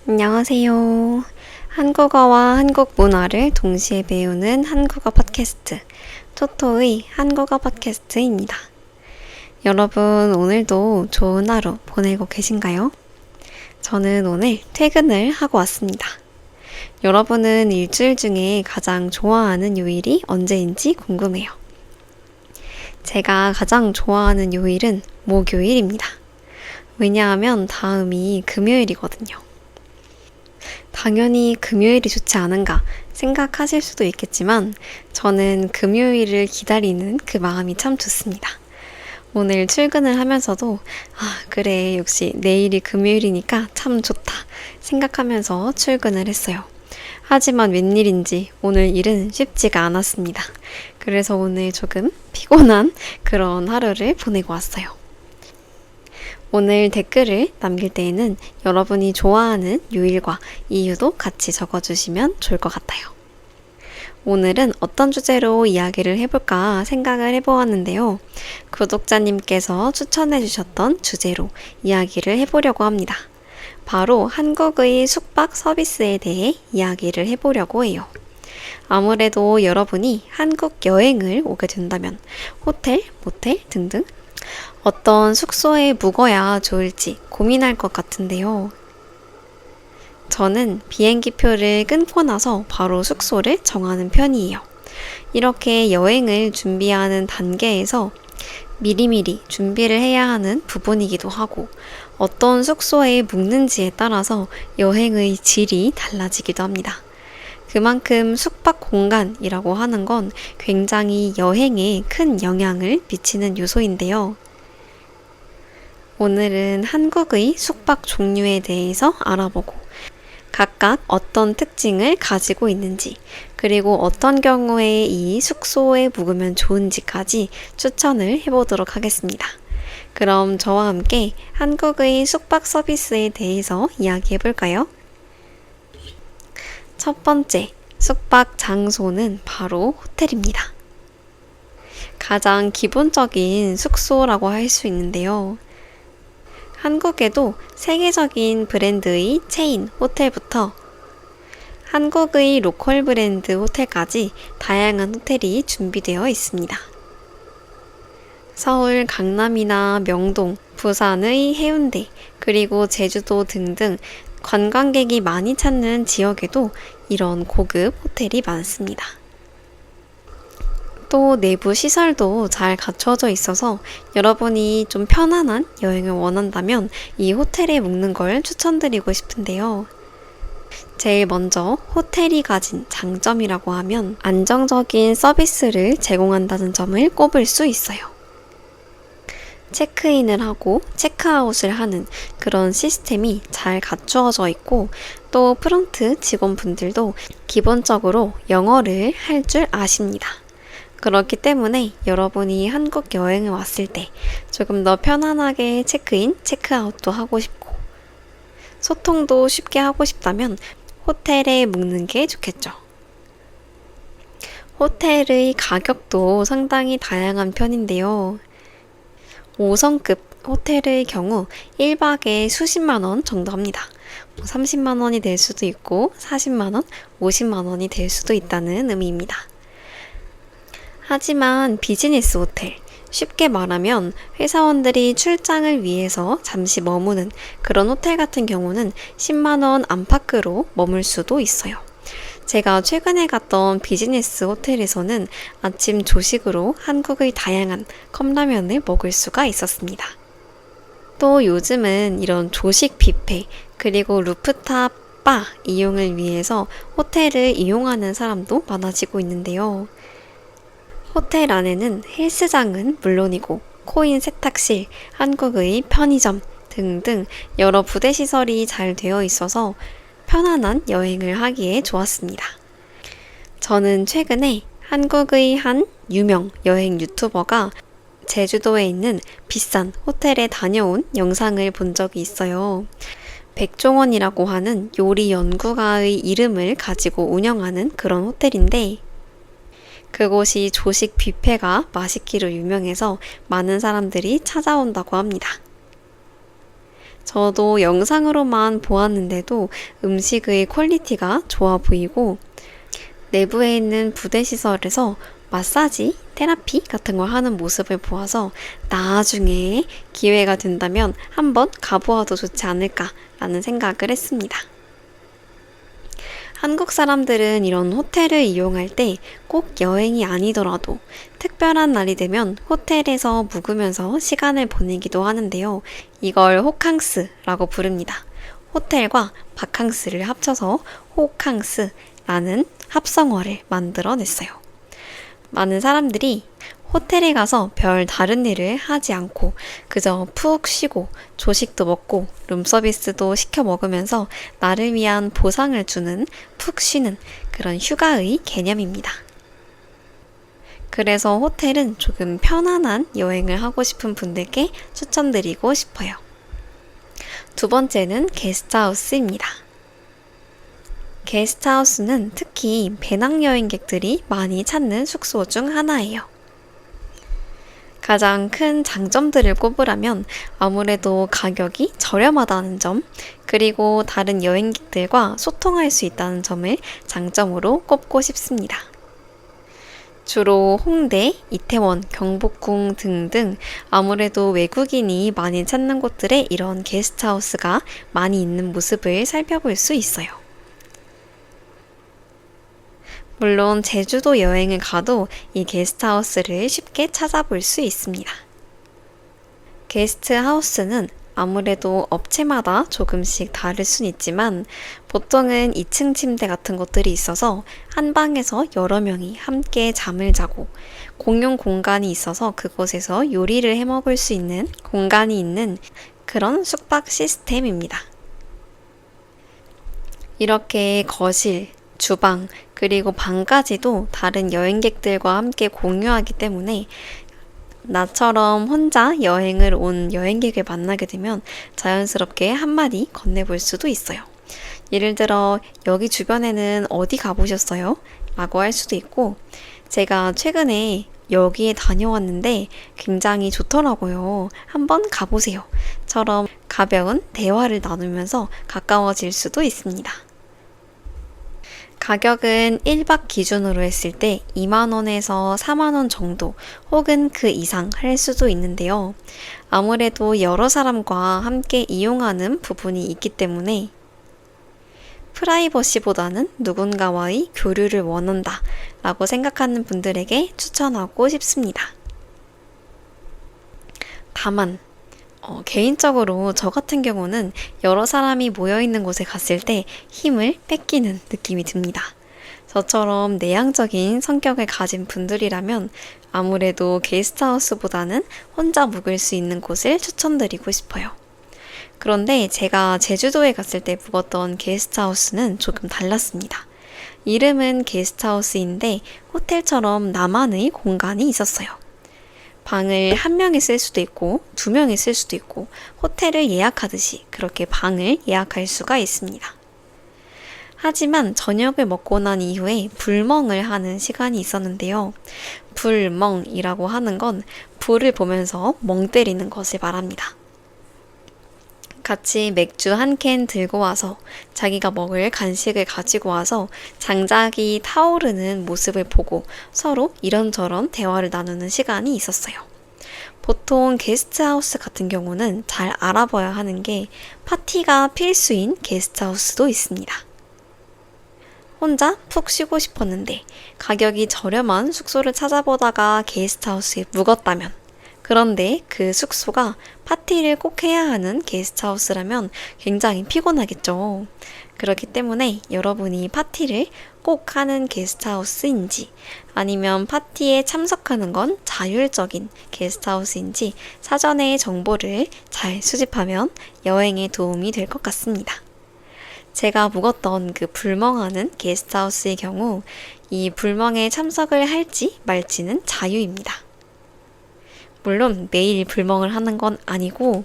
안녕하세요. 한국어와 한국 문화를 동시에 배우는 한국어 팟캐스트, 토토의 한국어 팟캐스트입니다. 여러분, 오늘도 좋은 하루 보내고 계신가요? 저는 오늘 퇴근을 하고 왔습니다. 여러분은 일주일 중에 가장 좋아하는 요일이 언제인지 궁금해요. 제가 가장 좋아하는 요일은 목요일입니다. 왜냐하면 다음이 금요일이거든요. 당연히 금요일이 좋지 않은가 생각하실 수도 있겠지만 저는 금요일을 기다리는 그 마음이 참 좋습니다. 오늘 출근을 하면서도 그래 역시 내일이 금요일이니까 참 좋다 생각하면서 출근을 했어요. 하지만 웬일인지 오늘 일은 쉽지가 않았습니다. 그래서 오늘 조금 피곤한 그런 하루를 보내고 왔어요. 오늘 댓글을 남길 때에는 여러분이 좋아하는 요일과 이유도 같이 적어주시면 좋을 것 같아요. 오늘은 어떤 주제로 이야기를 해볼까 생각을 해보았는데요. 구독자님께서 추천해주셨던 주제로 이야기를 해보려고 합니다. 바로 한국의 숙박 서비스에 대해 이야기를 해보려고 해요. 아무래도 여러분이 한국 여행을 오게 된다면 호텔, 모텔 등등 어떤 숙소에 묵어야 좋을지 고민할 것 같은데요. 저는 비행기표를 끊고 나서 바로 숙소를 정하는 편이에요. 이렇게 여행을 준비하는 단계에서 미리미리 준비를 해야 하는 부분이기도 하고 어떤 숙소에 묵는지에 따라서 여행의 질이 달라지기도 합니다. 그만큼 숙박 공간이라고 하는 건 굉장히 여행에 큰 영향을 미치는 요소인데요. 오늘은 한국의 숙박 종류에 대해서 알아보고 각각 어떤 특징을 가지고 있는지 그리고 어떤 경우에 이 숙소에 묵으면 좋은지까지 추천을 해보도록 하겠습니다. 그럼 저와 함께 한국의 숙박 서비스에 대해서 이야기해 볼까요? 첫 번째, 숙박 장소는 바로 호텔입니다. 가장 기본적인 숙소라고 할 수 있는데요. 한국에도 세계적인 브랜드의 체인 호텔부터 한국의 로컬 브랜드 호텔까지 다양한 호텔이 준비되어 있습니다. 서울 강남이나 명동, 부산의 해운대, 그리고 제주도 등등 관광객이 많이 찾는 지역에도 이런 고급 호텔이 많습니다. 또 내부 시설도 잘 갖춰져 있어서 여러분이 좀 편안한 여행을 원한다면 이 호텔에 묵는 걸 추천드리고 싶은데요. 제일 먼저 호텔이 가진 장점이라고 하면 안정적인 서비스를 제공한다는 점을 꼽을 수 있어요. 체크인을 하고 체크아웃을 하는 그런 시스템이 잘 갖추어져 있고 또 프론트 직원분들도 기본적으로 영어를 할 줄 아십니다. 그렇기 때문에 여러분이 한국 여행을 왔을 때 조금 더 편안하게 체크인, 체크아웃도 하고 싶고 소통도 쉽게 하고 싶다면 호텔에 묵는 게 좋겠죠. 호텔의 가격도 상당히 다양한 편인데요. 5성급 호텔의 경우 1박에 수십만 원 정도 합니다. 30만 원이 될 수도 있고 40만 원, 50만 원이 될 수도 있다는 의미입니다. 하지만 비즈니스 호텔, 쉽게 말하면 회사원들이 출장을 위해서 잠시 머무는 그런 호텔 같은 경우는 10만 원 안팎으로 머물 수도 있어요. 제가 최근에 갔던 비즈니스 호텔에서는 아침 조식으로 한국의 다양한 컵라면을 먹을 수가 있었습니다. 또 요즘은 이런 조식 뷔페 그리고 루프탑 바 이용을 위해서 호텔을 이용하는 사람도 많아지고 있는데요. 호텔 안에는 헬스장은 물론이고 코인 세탁실, 한국의 편의점 등등 여러 부대 시설이 잘 되어 있어서 편안한 여행을 하기에 좋았습니다. 저는 최근에 한국의 한 유명 여행 유튜버가 제주도에 있는 비싼 호텔에 다녀온 영상을 본 적이 있어요. 백종원이라고 하는 요리 연구가의 이름을 가지고 운영하는 그런 호텔인데 그곳이 조식 뷔페가 맛있기로 유명해서 많은 사람들이 찾아온다고 합니다. 저도 영상으로만 보았는데도 음식의 퀄리티가 좋아 보이고 내부에 있는 부대 시설에서 마사지, 테라피 같은 걸 하는 모습을 보아서 나중에 기회가 된다면 한번 가보아도 좋지 않을까라는 생각을 했습니다. 한국 사람들은 이런 호텔을 이용할 때 꼭 여행이 아니더라도 특별한 날이 되면 호텔에서 묵으면서 시간을 보내기도 하는데요. 이걸 호캉스라고 부릅니다. 호텔과 바캉스를 합쳐서 호캉스라는 합성어를 만들어냈어요. 많은 사람들이 호텔에 가서 별 다른 일을 하지 않고 그저 푹 쉬고 조식도 먹고 룸서비스도 시켜 먹으면서 나를 위한 보상을 주는 푹 쉬는 그런 휴가의 개념입니다. 그래서 호텔은 조금 편안한 여행을 하고 싶은 분들께 추천드리고 싶어요. 두 번째는 게스트하우스입니다. 게스트하우스는 특히 배낭여행객들이 많이 찾는 숙소 중 하나예요. 가장 큰 장점들을 꼽으라면 아무래도 가격이 저렴하다는 점, 그리고 다른 여행객들과 소통할 수 있다는 점을 장점으로 꼽고 싶습니다. 주로 홍대, 이태원, 경복궁 등등 아무래도 외국인이 많이 찾는 곳들에 이런 게스트하우스가 많이 있는 모습을 살펴볼 수 있어요. 물론 제주도 여행을 가도 이 게스트하우스를 쉽게 찾아볼 수 있습니다. 게스트하우스는 아무래도 업체마다 조금씩 다를 순 있지만 보통은 2층 침대 같은 것들이 있어서 한 방에서 여러 명이 함께 잠을 자고 공용 공간이 있어서 그곳에서 요리를 해 먹을 수 있는 공간이 있는 그런 숙박 시스템입니다. 이렇게 거실, 주방, 그리고 방까지도 다른 여행객들과 함께 공유하기 때문에 나처럼 혼자 여행을 온 여행객을 만나게 되면 자연스럽게 한마디 건네볼 수도 있어요. 예를 들어, 여기 주변에는 어디 가보셨어요? 라고 할 수도 있고, 제가 최근에 여기에 다녀왔는데 굉장히 좋더라고요. 한번 가보세요. 처럼 가벼운 대화를 나누면서 가까워질 수도 있습니다. 가격은 1박 기준으로 했을 때 2만원에서 4만원 정도 혹은 그 이상 할 수도 있는데요. 아무래도 여러 사람과 함께 이용하는 부분이 있기 때문에 프라이버시보다는 누군가와의 교류를 원한다 라고 생각하는 분들에게 추천하고 싶습니다. 다만 개인적으로 저 같은 경우는 여러 사람이 모여있는 곳에 갔을 때 힘을 뺏기는 느낌이 듭니다. 저처럼 내향적인 성격을 가진 분들이라면 아무래도 게스트하우스보다는 혼자 묵을 수 있는 곳을 추천드리고 싶어요. 그런데 제가 제주도에 갔을 때 묵었던 게스트하우스는 조금 달랐습니다. 이름은 게스트하우스인데 호텔처럼 나만의 공간이 있었어요. 방을 한 명이 쓸 수도 있고 두 명이 쓸 수도 있고 호텔을 예약하듯이 그렇게 방을 예약할 수가 있습니다. 하지만 저녁을 먹고 난 이후에 불멍을 하는 시간이 있었는데요. 불멍이라고 하는 건 불을 보면서 멍 때리는 것을 말합니다. 같이 맥주 한 캔 들고 와서 자기가 먹을 간식을 가지고 와서 장작이 타오르는 모습을 보고 서로 이런저런 대화를 나누는 시간이 있었어요. 보통 게스트하우스 같은 경우는 잘 알아봐야 하는 게 파티가 필수인 게스트하우스도 있습니다. 혼자 푹 쉬고 싶었는데 가격이 저렴한 숙소를 찾아보다가 게스트하우스에 묵었다면 그런데 그 숙소가 파티를 꼭 해야 하는 게스트하우스라면 굉장히 피곤하겠죠. 그렇기 때문에 여러분이 파티를 꼭 하는 게스트하우스인지 아니면 파티에 참석하는 건 자율적인 게스트하우스인지 사전에 정보를 잘 수집하면 여행에 도움이 될 것 같습니다. 제가 묵었던 그 불멍하는 게스트하우스의 경우 이 불멍에 참석을 할지 말지는 자유입니다. 물론 매일 불멍을 하는 건 아니고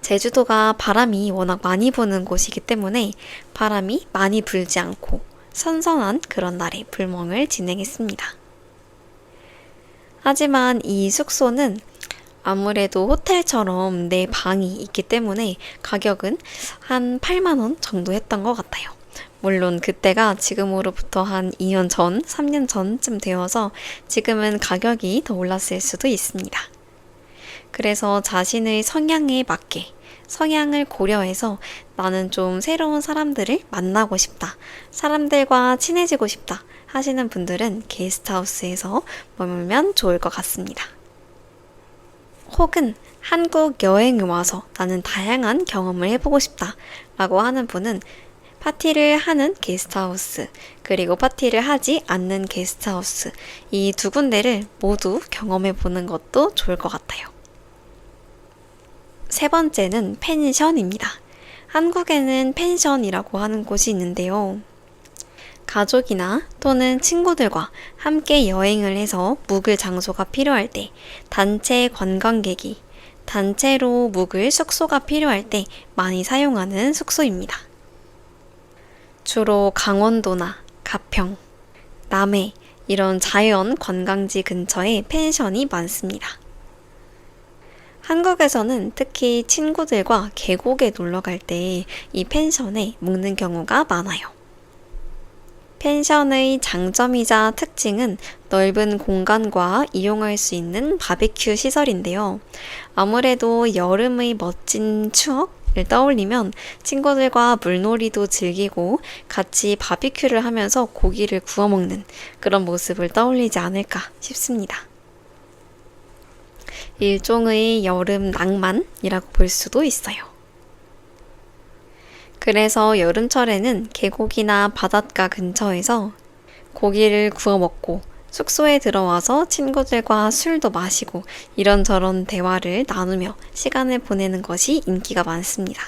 제주도가 바람이 워낙 많이 부는 곳이기 때문에 바람이 많이 불지 않고 선선한 그런 날에 불멍을 진행했습니다. 하지만 이 숙소는 아무래도 호텔처럼 내 방이 있기 때문에 가격은 한 8만 원 정도 했던 것 같아요. 물론 그때가 지금으로부터 한 2년 전, 3년 전쯤 되어서 지금은 가격이 더 올랐을 수도 있습니다. 그래서 자신의 성향에 맞게 성향을 고려해서 나는 좀 새로운 사람들을 만나고 싶다. 사람들과 친해지고 싶다. 하시는 분들은 게스트하우스에서 머물면 좋을 것 같습니다. 혹은 한국 여행을 와서 나는 다양한 경험을 해보고 싶다 라고 하는 분은 파티를 하는 게스트하우스 그리고 파티를 하지 않는 게스트하우스 이 두 군데를 모두 경험해 보는 것도 좋을 것 같아요. 세 번째는 펜션입니다. 한국에는 펜션이라고 하는 곳이 있는데요. 가족이나 또는 친구들과 함께 여행을 해서 묵을 장소가 필요할 때, 단체 관광객이 단체로 묵을 숙소가 필요할 때 많이 사용하는 숙소입니다. 주로 강원도나 가평, 남해 이런 자연 관광지 근처에 펜션이 많습니다. 한국에서는 특히 친구들과 계곡에 놀러 갈 때 이 펜션에 묵는 경우가 많아요. 펜션의 장점이자 특징은 넓은 공간과 이용할 수 있는 바비큐 시설인데요. 아무래도 여름의 멋진 추억을 떠올리면 친구들과 물놀이도 즐기고 같이 바비큐를 하면서 고기를 구워 먹는 그런 모습을 떠올리지 않을까 싶습니다. 일종의 여름 낭만이라고 볼 수도 있어요. 그래서 여름철에는 계곡이나 바닷가 근처에서 고기를 구워 먹고 숙소에 들어와서 친구들과 술도 마시고 이런저런 대화를 나누며 시간을 보내는 것이 인기가 많습니다.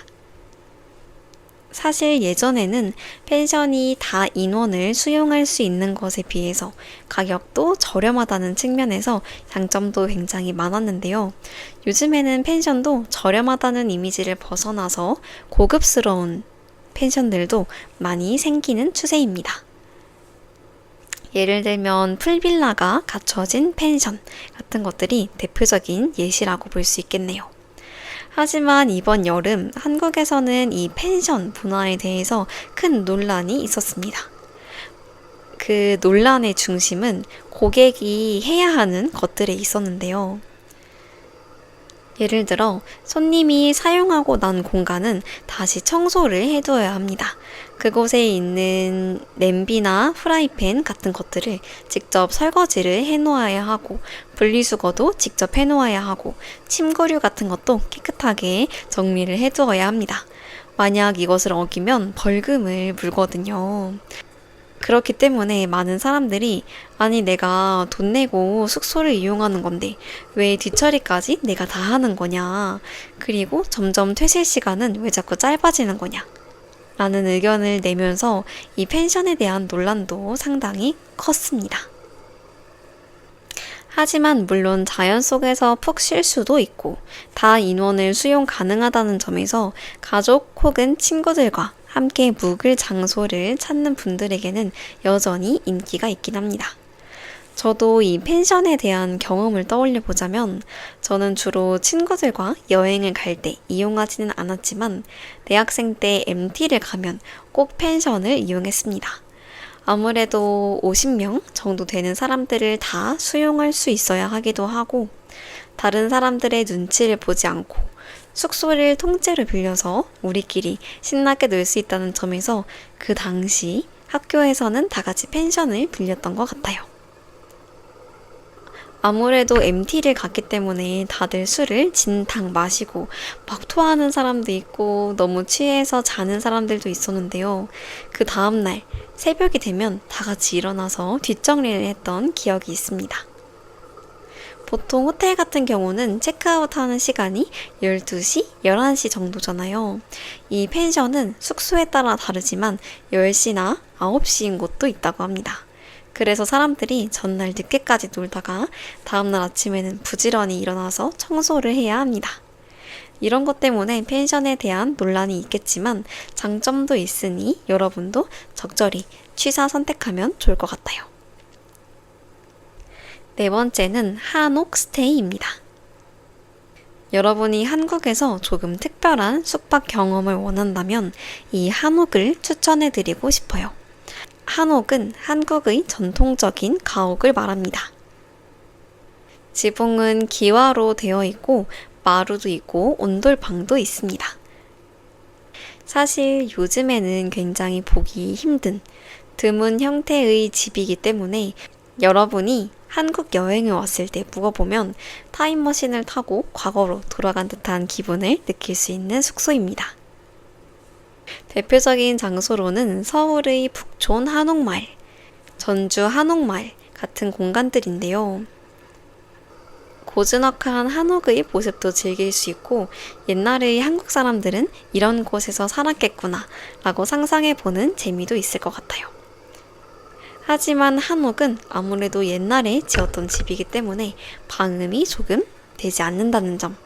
사실 예전에는 펜션이 다 인원을 수용할 수 있는 것에 비해서 가격도 저렴하다는 측면에서 장점도 굉장히 많았는데요. 요즘에는 펜션도 저렴하다는 이미지를 벗어나서 고급스러운 펜션들도 많이 생기는 추세입니다. 예를 들면 풀빌라가 갖춰진 펜션 같은 것들이 대표적인 예시라고 볼 수 있겠네요. 하지만 이번 여름 한국에서는 이 펜션 문화에 대해서 큰 논란이 있었습니다. 그 논란의 중심은 고객이 해야 하는 것들에 있었는데요. 예를 들어 손님이 사용하고 난 공간은 다시 청소를 해두어야 합니다. 그곳에 있는 냄비나 프라이팬 같은 것들을 직접 설거지를 해놓아야 하고 분리수거도 직접 해놓아야 하고 침구류 같은 것도 깨끗하게 정리를 해두어야 합니다. 만약 이것을 어기면 벌금을 물거든요. 그렇기 때문에 많은 사람들이 아니 내가 돈 내고 숙소를 이용하는 건데 왜 뒷처리까지 내가 다 하는 거냐 그리고 점점 퇴실 시간은 왜 자꾸 짧아지는 거냐 라는 의견을 내면서 이 펜션에 대한 논란도 상당히 컸습니다. 하지만 물론 자연 속에서 푹 쉴 수도 있고 다 인원을 수용 가능하다는 점에서 가족 혹은 친구들과 함께 묵을 장소를 찾는 분들에게는 여전히 인기가 있긴 합니다. 저도 이 펜션에 대한 경험을 떠올려 보자면 저는 주로 친구들과 여행을 갈 때 이용하지는 않았지만 대학생 때 MT를 가면 꼭 펜션을 이용했습니다. 아무래도 50명 정도 되는 사람들을 다 수용할 수 있어야 하기도 하고 다른 사람들의 눈치를 보지 않고 숙소를 통째로 빌려서 우리끼리 신나게 놀 수 있다는 점에서 그 당시 학교에서는 다 같이 펜션을 빌렸던 것 같아요. 아무래도 MT를 갔기 때문에 다들 술을 진탕 마시고 막 토하는 사람도 있고 너무 취해서 자는 사람들도 있었는데요. 그 다음날 새벽이 되면 다 같이 일어나서 뒷정리를 했던 기억이 있습니다. 보통 호텔 같은 경우는 체크아웃 하는 시간이 12시, 11시 정도잖아요. 이 펜션은 숙소에 따라 다르지만 10시나 9시인 곳도 있다고 합니다. 그래서 사람들이 전날 늦게까지 놀다가 다음날 아침에는 부지런히 일어나서 청소를 해야 합니다. 이런 것 때문에 펜션에 대한 논란이 있겠지만 장점도 있으니 여러분도 적절히 취사 선택하면 좋을 것 같아요. 네 번째는 한옥 스테이입니다. 여러분이 한국에서 조금 특별한 숙박 경험을 원한다면 이 한옥을 추천해드리고 싶어요. 한옥은 한국의 전통적인 가옥을 말합니다. 지붕은 기와로 되어 있고 마루도 있고 온돌방도 있습니다. 사실 요즘에는 굉장히 보기 힘든 드문 형태의 집이기 때문에 여러분이 한국 여행을 왔을 때 묵어보면 타임머신을 타고 과거로 돌아간 듯한 기분을 느낄 수 있는 숙소입니다. 대표적인 장소로는 서울의 북촌 한옥마을, 전주 한옥마을 같은 공간들인데요. 고즈넉한 한옥의 모습도 즐길 수 있고 옛날의 한국 사람들은 이런 곳에서 살았겠구나 라고 상상해보는 재미도 있을 것 같아요. 하지만 한옥은 아무래도 옛날에 지었던 집이기 때문에 방음이 조금 되지 않는다는 점,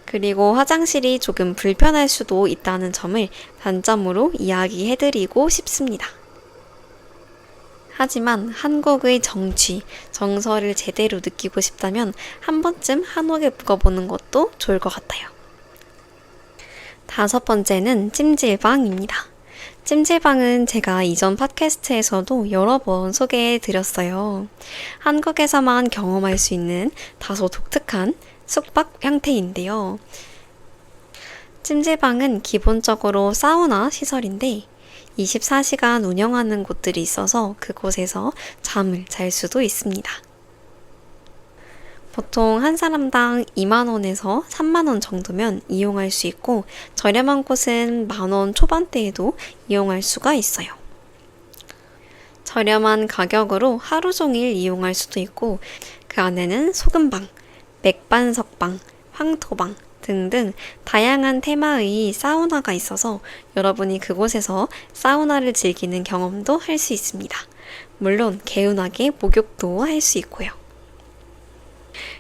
그리고 화장실이 조금 불편할 수도 있다는 점을 단점으로 이야기해드리고 싶습니다. 하지만 한국의 정취, 정서를 제대로 느끼고 싶다면 한 번쯤 한옥에 묵어보는 것도 좋을 것 같아요. 5번째는 찜질방입니다. 찜질방은 제가 이전 팟캐스트에서도 여러 번 소개해 드렸어요. 한국에서만 경험할 수 있는 다소 독특한 숙박 형태인데요. 찜질방은 기본적으로 사우나 시설인데 24시간 운영하는 곳들이 있어서 그곳에서 잠을 잘 수도 있습니다. 보통 한 사람당 2만원에서 3만원 정도면 이용할 수 있고 저렴한 곳은 만원 초반대에도 이용할 수가 있어요. 저렴한 가격으로 하루 종일 이용할 수도 있고 그 안에는 소금방, 맥반석방, 황토방 등등 다양한 테마의 사우나가 있어서 여러분이 그곳에서 사우나를 즐기는 경험도 할 수 있습니다. 물론 개운하게 목욕도 할 수 있고요.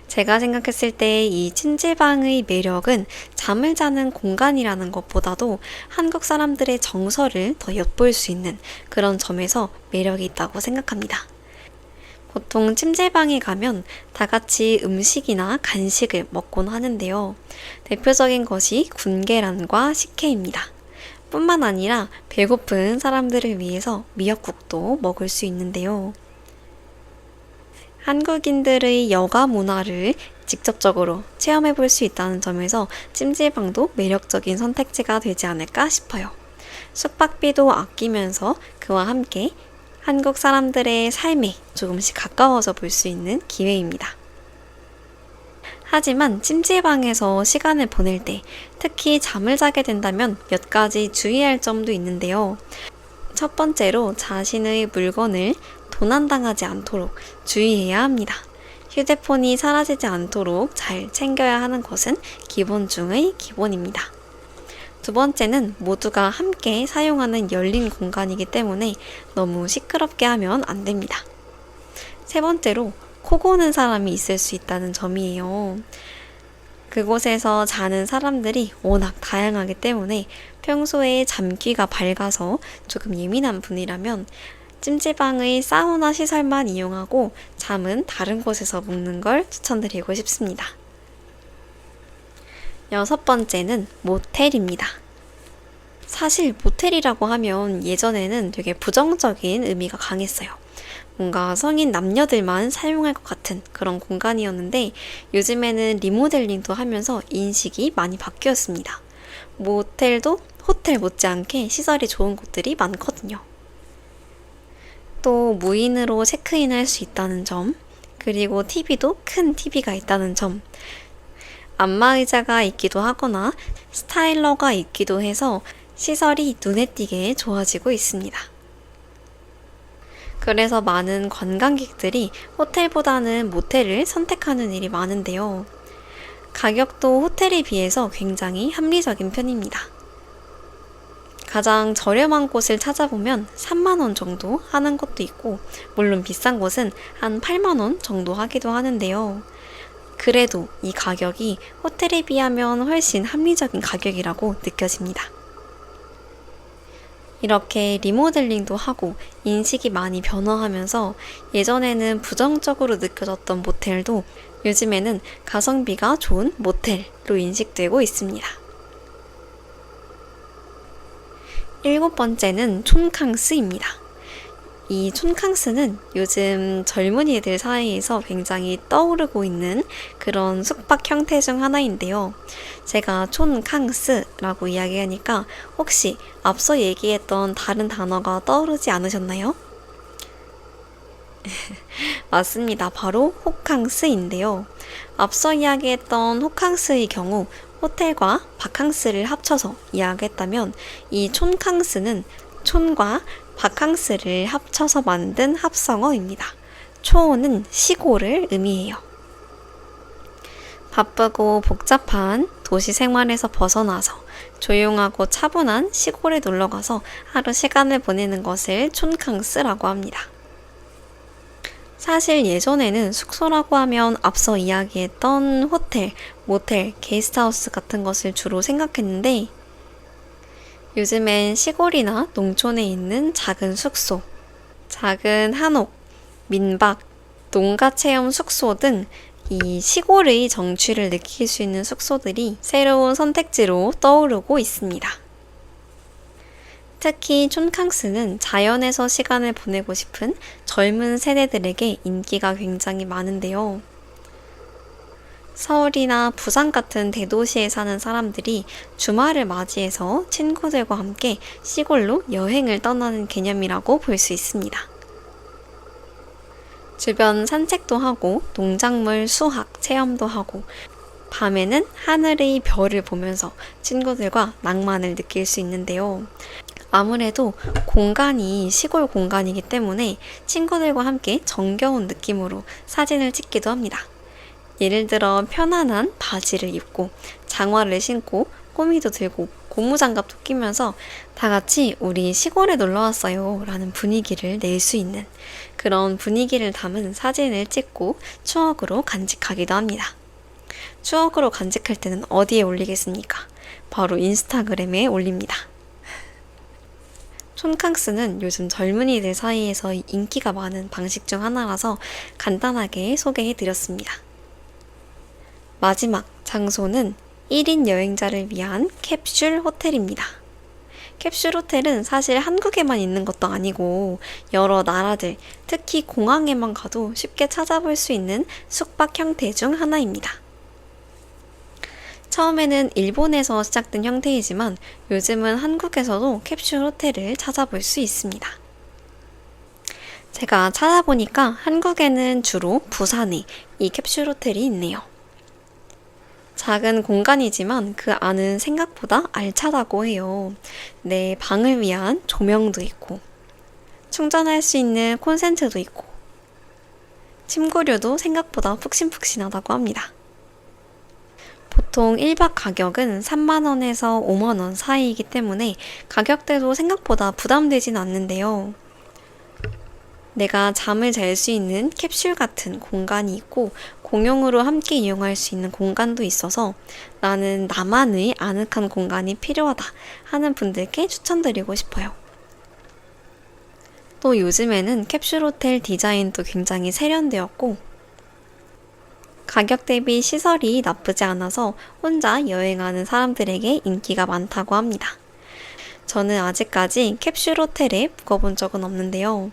제가 생각했을 때 이 찜질방의 매력은 잠을 자는 공간이라는 것보다도 한국 사람들의 정서를 더 엿볼 수 있는 그런 점에서 매력이 있다고 생각합니다. 보통 찜질방에 가면 다 같이 음식이나 간식을 먹곤 하는데요. 대표적인 것이 군계란과 식혜입니다. 뿐만 아니라 배고픈 사람들을 위해서 미역국도 먹을 수 있는데요. 한국인들의 여가 문화를 직접적으로 체험해 볼 수 있다는 점에서 찜질방도 매력적인 선택지가 되지 않을까 싶어요. 숙박비도 아끼면서 그와 함께 한국 사람들의 삶에 조금씩 가까워져 볼 수 있는 기회입니다. 하지만 찜질방에서 시간을 보낼 때 특히 잠을 자게 된다면 몇 가지 주의할 점도 있는데요. 첫 번째로 자신의 물건을 도난당하지 않도록 주의해야 합니다. 휴대폰이 사라지지 않도록 잘 챙겨야 하는 것은 기본 중의 기본입니다. 두 번째는 모두가 함께 사용하는 열린 공간이기 때문에 너무 시끄럽게 하면 안 됩니다. 세 번째로 코 고는 사람이 있을 수 있다는 점이에요. 그곳에서 자는 사람들이 워낙 다양하기 때문에 평소에 잠귀가 밝아서 조금 예민한 분이라면 찜질방의 사우나 시설만 이용하고 잠은 다른 곳에서 묵는 걸 추천드리고 싶습니다. 6번째는 모텔입니다. 사실 모텔이라고 하면 예전에는 되게 부정적인 의미가 강했어요. 뭔가 성인 남녀들만 사용할 것 같은 그런 공간이었는데 요즘에는 리모델링도 하면서 인식이 많이 바뀌었습니다. 모텔도 호텔 못지않게 시설이 좋은 곳들이 많거든요. 또 무인으로 체크인할 수 있다는 점, 그리고 TV도 큰 TV가 있다는 점, 안마의자가 있기도 하거나 스타일러가 있기도 해서 시설이 눈에 띄게 좋아지고 있습니다. 그래서 많은 관광객들이 호텔보다는 모텔을 선택하는 일이 많은데요. 가격도 호텔에 비해서 굉장히 합리적인 편입니다. 가장 저렴한 곳을 찾아보면 3만원 정도 하는 곳도 있고 물론 비싼 곳은 한 8만원 정도 하기도 하는데요. 그래도 이 가격이 호텔에 비하면 훨씬 합리적인 가격이라고 느껴집니다. 이렇게 리모델링도 하고 인식이 많이 변화하면서 예전에는 부정적으로 느껴졌던 모텔도 요즘에는 가성비가 좋은 모텔로 인식되고 있습니다. 7번째는 촌캉스입니다. 이 촌캉스는 요즘 젊은이들 사이에서 굉장히 떠오르고 있는 그런 숙박 형태 중 하나인데요. 제가 촌캉스라고 이야기하니까 혹시 앞서 얘기했던 다른 단어가 떠오르지 않으셨나요? 맞습니다. 바로 호캉스인데요. 앞서 이야기했던 호캉스의 경우 호텔과 바캉스를 합쳐서 이야기했다면 이 촌캉스는 촌과 바캉스를 합쳐서 만든 합성어입니다. 촌은 시골을 의미해요. 바쁘고 복잡한 도시 생활에서 벗어나서 조용하고 차분한 시골에 놀러가서 하루 시간을 보내는 것을 촌캉스라고 합니다. 사실 예전에는 숙소라고 하면 앞서 이야기했던 호텔, 모텔, 게스트하우스 같은 것을 주로 생각했는데 요즘엔 시골이나 농촌에 있는 작은 숙소, 작은 한옥, 민박, 농가 체험 숙소 등 이 시골의 정취를 느낄 수 있는 숙소들이 새로운 선택지로 떠오르고 있습니다. 특히 촌캉스는 자연에서 시간을 보내고 싶은 젊은 세대들에게 인기가 굉장히 많은데요. 서울이나 부산 같은 대도시에 사는 사람들이 주말을 맞이해서 친구들과 함께 시골로 여행을 떠나는 개념이라고 볼 수 있습니다. 주변 산책도 하고 농작물 수확 체험도 하고 밤에는 하늘의 별을 보면서 친구들과 낭만을 느낄 수 있는데요. 아무래도 공간이 시골 공간이기 때문에 친구들과 함께 정겨운 느낌으로 사진을 찍기도 합니다. 예를 들어 편안한 바지를 입고 장화를 신고 꼬미도 들고 고무장갑도 끼면서 다 같이 우리 시골에 놀러 왔어요 라는 분위기를 낼 수 있는 그런 분위기를 담은 사진을 찍고 추억으로 간직하기도 합니다. 추억으로 간직할 때는 어디에 올리겠습니까? 바로 인스타그램에 올립니다. 촌캉스는 요즘 젊은이들 사이에서 인기가 많은 방식 중 하나라서 간단하게 소개해 드렸습니다. 마지막 장소는 1인 여행자를 위한 캡슐 호텔입니다. 캡슐 호텔은 사실 한국에만 있는 것도 아니고 여러 나라들, 특히 공항에만 가도 쉽게 찾아볼 수 있는 숙박 형태 중 하나입니다. 처음에는 일본에서 시작된 형태이지만 요즘은 한국에서도 캡슐 호텔을 찾아볼 수 있습니다. 제가 찾아보니까 한국에는 주로 부산에 이 캡슐 호텔이 있네요. 작은 공간이지만 그 안은 생각보다 알차다고 해요. 내 방을 위한 조명도 있고 충전할 수 있는 콘센트도 있고 침구류도 생각보다 푹신푹신하다고 합니다. 보통 1박 가격은 3만원에서 5만원 사이이기 때문에 가격대도 생각보다 부담되진 않는데요. 내가 잠을 잘 수 있는 캡슐 같은 공간이 있고 공용으로 함께 이용할 수 있는 공간도 있어서 나는 나만의 아늑한 공간이 필요하다 하는 분들께 추천드리고 싶어요. 또 요즘에는 캡슐 호텔 디자인도 굉장히 세련되었고 가격 대비 시설이 나쁘지 않아서 혼자 여행하는 사람들에게 인기가 많다고 합니다. 저는 아직까지 캡슐 호텔에 묵어본 적은 없는데요.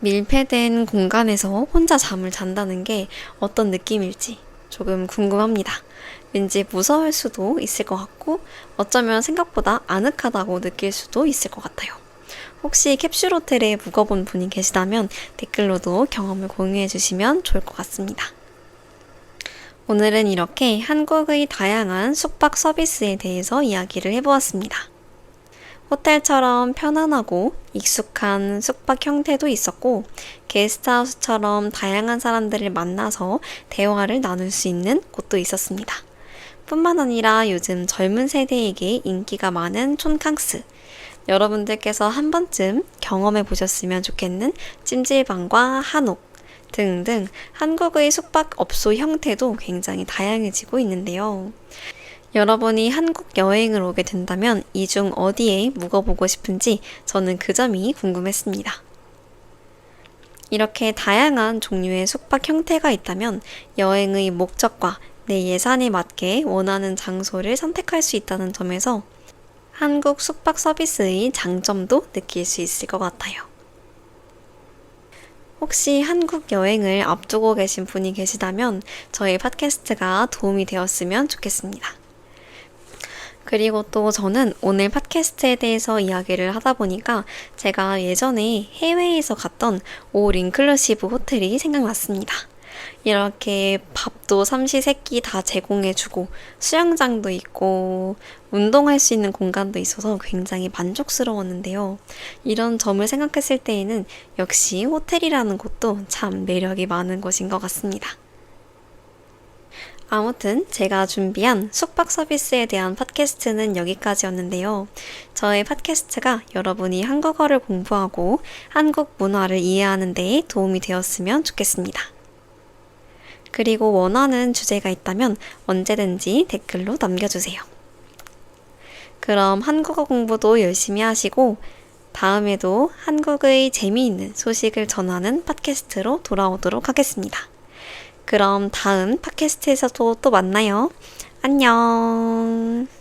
밀폐된 공간에서 혼자 잠을 잔다는 게 어떤 느낌일지 조금 궁금합니다. 왠지 무서울 수도 있을 것 같고 어쩌면 생각보다 아늑하다고 느낄 수도 있을 것 같아요. 혹시 캡슐 호텔에 묵어본 분이 계시다면 댓글로도 경험을 공유해 주시면 좋을 것 같습니다. 오늘은 이렇게 한국의 다양한 숙박 서비스에 대해서 이야기를 해보았습니다. 호텔처럼 편안하고 익숙한 숙박 형태도 있었고 게스트하우스처럼 다양한 사람들을 만나서 대화를 나눌 수 있는 곳도 있었습니다. 뿐만 아니라 요즘 젊은 세대에게 인기가 많은 촌캉스, 여러분들께서 한 번쯤 경험해 보셨으면 좋겠는 찜질방과 한옥 등등 한국의 숙박업소 형태도 굉장히 다양해지고 있는데요. 여러분이 한국 여행을 오게 된다면 이 중 어디에 묵어보고 싶은지 저는 그 점이 궁금했습니다. 이렇게 다양한 종류의 숙박 형태가 있다면 여행의 목적과 내 예산에 맞게 원하는 장소를 선택할 수 있다는 점에서 한국 숙박 서비스의 장점도 느낄 수 있을 것 같아요. 혹시 한국 여행을 앞두고 계신 분이 계시다면 저희 팟캐스트가 도움이 되었으면 좋겠습니다. 그리고 또 저는 오늘 팟캐스트에 대해서 이야기를 하다 보니까 제가 예전에 해외에서 갔던 올 인클루시브 호텔이 생각났습니다. 이렇게 밥도 삼시세끼 다 제공해주고 수영장도 있고 운동할 수 있는 공간도 있어서 굉장히 만족스러웠는데요. 이런 점을 생각했을 때에는 역시 호텔이라는 곳도 참 매력이 많은 곳인 것 같습니다. 아무튼 제가 준비한 숙박 서비스에 대한 팟캐스트는 여기까지였는데요. 저의 팟캐스트가 여러분이 한국어를 공부하고 한국 문화를 이해하는 데 도움이 되었으면 좋겠습니다. 그리고 원하는 주제가 있다면 언제든지 댓글로 남겨주세요. 그럼 한국어 공부도 열심히 하시고 다음에도 한국의 재미있는 소식을 전하는 팟캐스트로 돌아오도록 하겠습니다. 그럼 다음 팟캐스트에서도 또 만나요. 안녕.